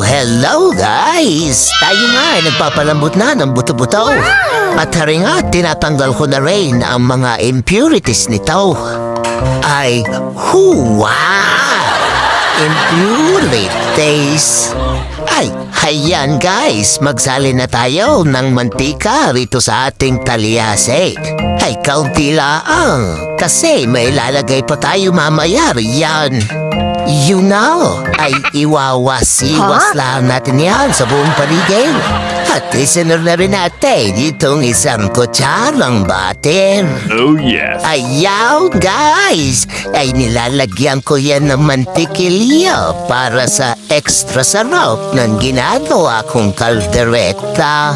Hello guys! Tayo nga ay nagpapalambot na ng buto-buto. At hari nga, tinatanggal ko na rin ang mga impurities nito. Ay, wow! Impurities! Ay, hayan guys, magsali na tayo ng mantika rito sa ating talyase. Ay, kaunti lang, kasi may lalagay pa tayo mamaya riyan. You know, ay iwawas-iwas lang natin yan sa buong paligid. At isinur na rin natin itong isang kutsarang butter. Oh yes. Ayaw guys! Ay nilalagyan ko yan ng mantikilya para sa extra sarap ng ginagawa kong kaldereta.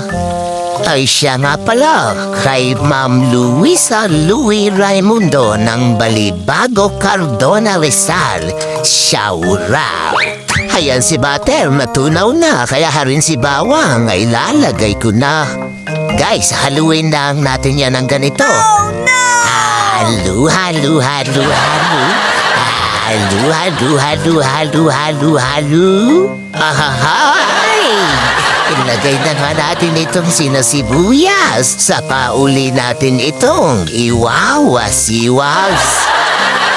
Ay siya nga pala, kay Ma'am Luisa Louie Raimundo ng Balibago Cardona Rizal, Shaura. Ayan si Butter, natunaw na, kaya harin si Bawang ay lalagay ko na. Guys, haluin lang natin yan ng ganito. Halu. Ahahay! Ilagay na nga natin itong sinasibuyas. Saka uli natin itong iwawas-iwas.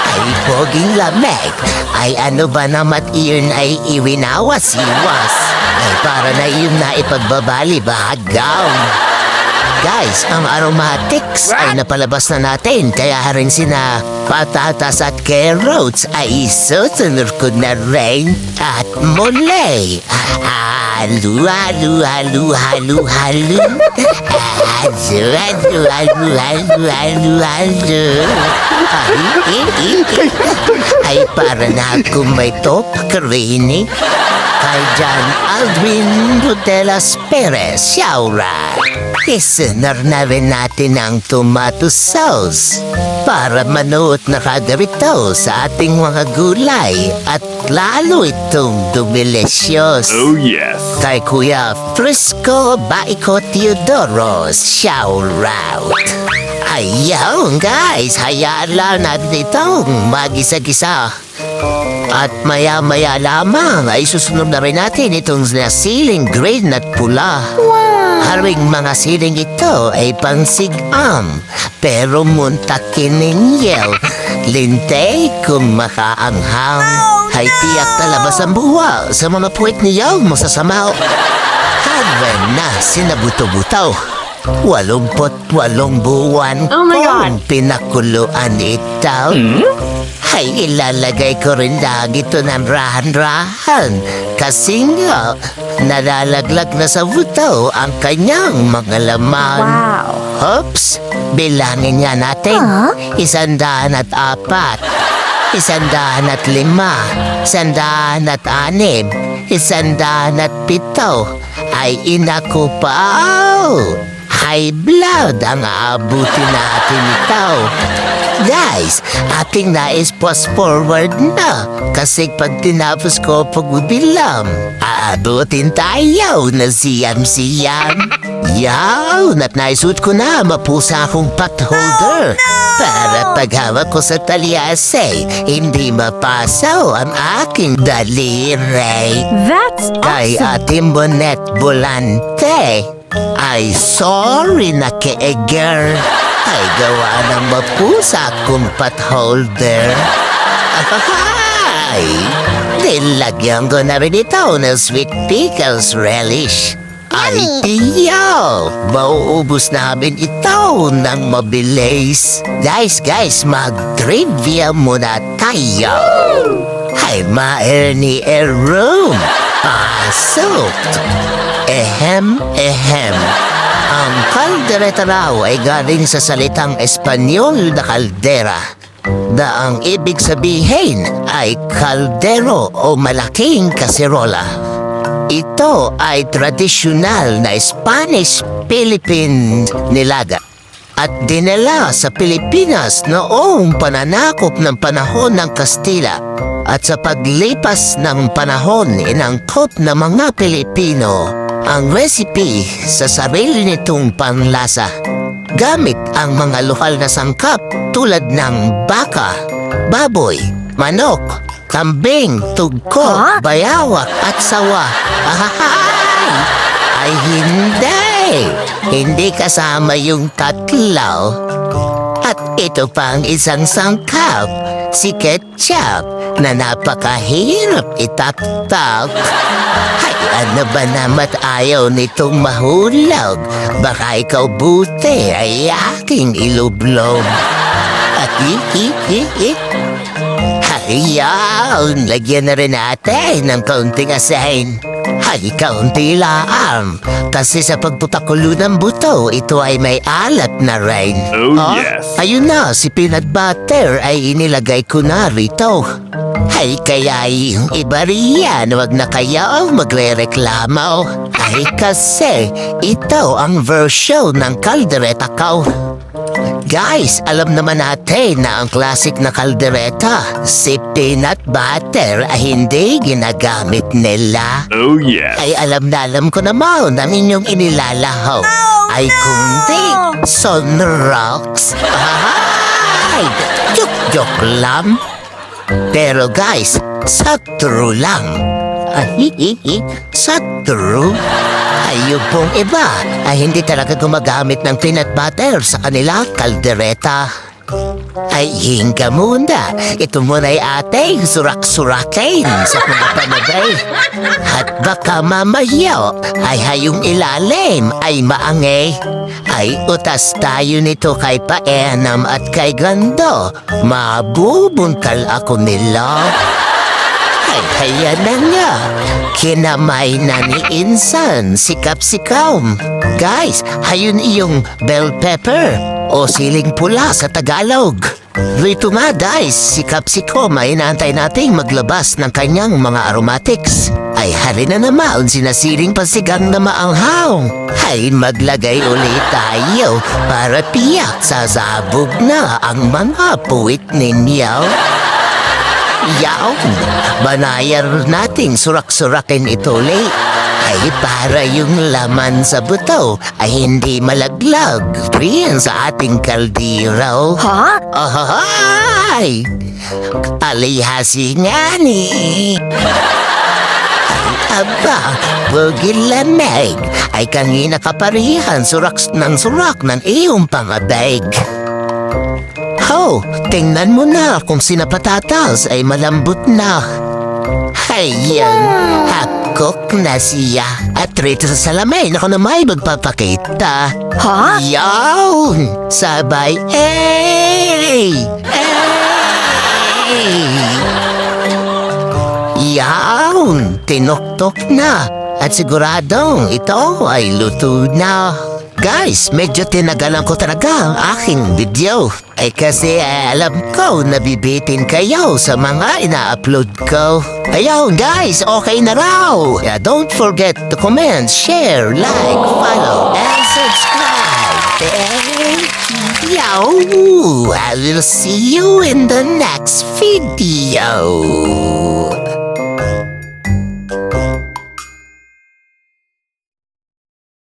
Ay, poging lamig. Ay, ano ba naman iyon ay iwinawas-iwas? Ay, para na iyon na ipagbabali bagaw. Guys, ang aromatics ay napalabas na natin. Kaya rin sina patatas at carrots ay isusunod ko na rin. At muli, halu. Ay, para na akong may top karinig. Kay John Alvin Rudelas Perez, Shaura. Isunod na rin natin ang tomato sauce para manuot na kagarito sa ating mga gulay at lalo itong dumilisyos. Oh yes. Kay Kuya Frisco Baico Teodoros, Shaura. Ayaw guys, hayaan lang natin itong magisa-gisa. At maya-maya lamang ay susunod na rin natin itong siling green at pula. Haring mga siling ito ay pansigam, pero muntakin ninyo. Lintay kung makaanghang. Ay tiyak talabas ang buwa sa mga puwet niyaw masasamaw. Haring na sinabuto-buto. 88 buwan Oh my God. pinakuluan ito. Ay ilalagay ko rin lagi ito ng rahan-rahan kasi nga nalalaglag na sa buto ang kanyang mga laman. Wow. Oops, bilangin nga natin. 104, 105, 106, 107, ay inaku pa. High blood ang aabutin natin ito. Guys, aking nais fast forward na kasi pag tinapos ko pagbibilang, aabutin tayo na siyam-siyam. Yaw, at naisuot ko na mapusa akong pot holder para paghawak ko sa talyase, hindi mapasaw ang aking daliri. That's Kay awesome. Ate Bonet Bolante, ay sorry na keeger. Ay gawa ng mapusa kong pot holder. Ay, nilagyan ko na rin ito ng sweet pickles relish. Ay tiyaw, mauubos namin ito ng mabilis. Guys, mag-trivia muna tayo. Ay ma-ernie room. Pasok. Ehem. Ang kaldereta raw ay galing sa salitang Espanyol na kaldera, na ang ibig sabihin ay kaldero o malaking kaserola. Ito ay tradisyonal na Spanish-Philippine nilaga at dinala sa Pilipinas noong pananakop ng panahon ng Kastila at sa paglipas ng panahon inangkop ng mga Pilipino ang recipe sa sarili nitong panlasa. Gamit ang mga lokal na sangkap tulad ng baka, baboy, manok, kambing, tugko, Ha? bayawak at sawa. Ahahay! Ay hindi! Hindi kasama yung tatlo. At ito pa ang isang sangkap, si ketchup, na napakahirap itaktak. Ay, ano ba namat ayaw nitong mahulog? Baka ikaw buti ay aking ilublob. At Ayan, lagyan na rin natin ng kaunting asin. Ay, kaunti lang. Kasi sa pagtutakulo ng buto, ito ay may alat na rin. Oh, yes. Ayun na, si peanut butter ay inilagay ko na rito. Ay, kaya yung iba riyan, wag na kayo magre-reklamo. Ay, kasi ito ang version ng kaldereta ko. Guys, alam naman natin na ang classic na kaldereta, si peanut butter ay hindi ginagamit nila. Oh, yes. Ay alam na alam ko naman ang inyong inilalaho ay kundi sunrocks. Ay, joke lang. Pero guys, sa true lang. Ay, sa true. Ay, yung pong iba ay hindi talaga gumagamit ng peanut butter sa kanila kaldereta. Ay, hinga muna. Ito muna ay ating surak-surakin sa mga panagay. At baka mamaya ay hayong ilalim ay maange. Ay, utas tayo nito kay Paenam at kay Gando. Mabubuntal ako nila. Ay, kaya na nga. Kinamay na ni Insan si Capsicum. Guys, hayun iyong bell pepper o siling pula sa Tagalog. Dito nga guys, si Capsicum ay inaantay nating maglabas ng kanyang mga aromatics. Ay hari na naman sinasiring pasigang na maanghaw. Ay maglagay ulit tayo para piyak sa zabog na ang mga puwit ninyo. Yaw, banayar nating surak-surakin ito ulit. Ay para yung laman sa buto ay hindi malaglag rin sa ating kaldero. Ha? Ay, alihasi nga ni. Ay, aba, bugil lamig. Ay kanina kaparihan surak ng iyong pangabeg. Oh, tingnan mo na kung sinapatatas ay malambot na. Ayan, hapkok na siya. At rito sa salamin ako na may magpapakita. Ha? Yawn! Sabay, hey! Hey! Yawn! Tinoktok na. At siguradong ito ay luto na. Guys, medyo tinagalan ko talaga ang aking video. Ay kasi alam ko nabibitin kayo sa mga ina-upload ko. Ayun guys, okay na raw. Don't forget to comment, share, like, follow, and subscribe. Thank you. I will see you in the next video.